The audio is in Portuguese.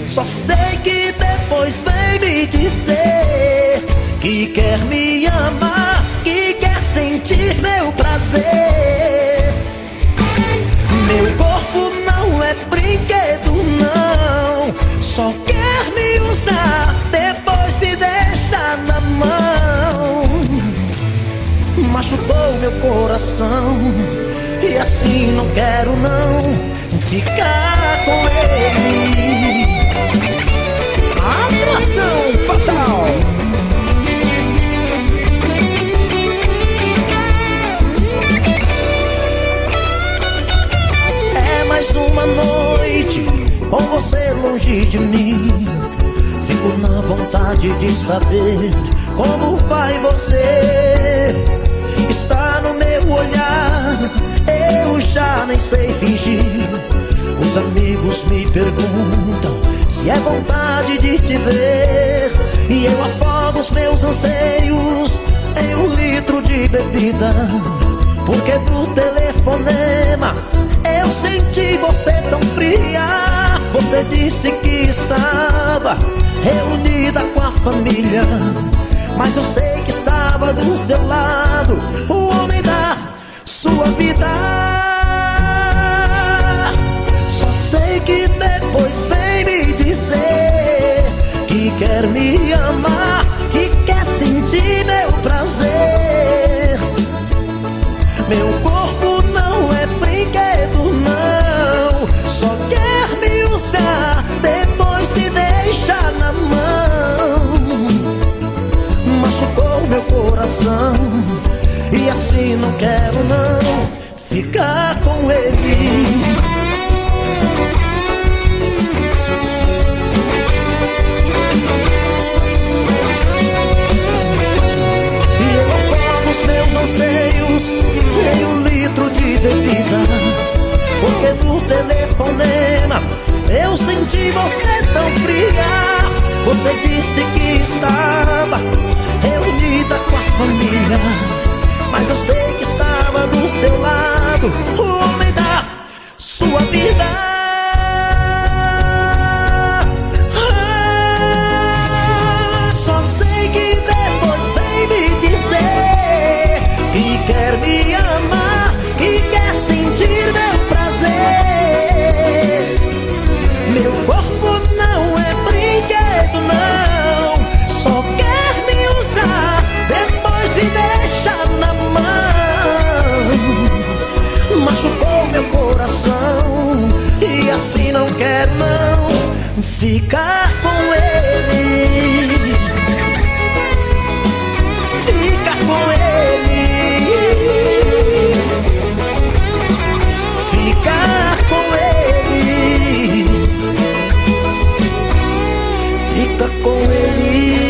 Só sei que depois vem me dizer que quer me amar, que quer sentir meu prazer. Meu corpo não é brinquedo não, só quer me usar, depois me deixa na mão. Machucou meu coração e assim não quero não ficar com ele. Atração fatal. É mais uma noite com você longe de mim. Fico na vontade de saber como vai você. Está no meu olhar, eu já nem sei fingir. Os amigos me perguntam se é vontade de te ver, e eu afogo os meus anseios em 1 litro de bebida. Porque no telefonema eu senti você tão fria. Você disse que estava reunida com a família, mas eu sei que estava do seu lado o homem da sua vida. Só sei que depois vem me dizer que quer me amar, que quer sentir meu prazer. Meu corpo não é brinquedo não, só quer me usar, depois me deixa na mão. Machucou meu coração e assim não quero não ficar com ele. E eu afogo os meus anseios em 1 litro de bebida. Porque no telefonema eu senti você tão fria. Você disse que estava reunida com a família, mas eu sei que estava do seu lado o homem da sua vida. Só sei que depois vem me dizer que quer me amar, que quer sentir meu prazer. Meu corpo não é brinquedo não, só quer me usar, depois me deixa na mão. Machucou meu coração e assim não quero não ficar com ele. Ficar com ele. Ficar com ele. Fica com ele.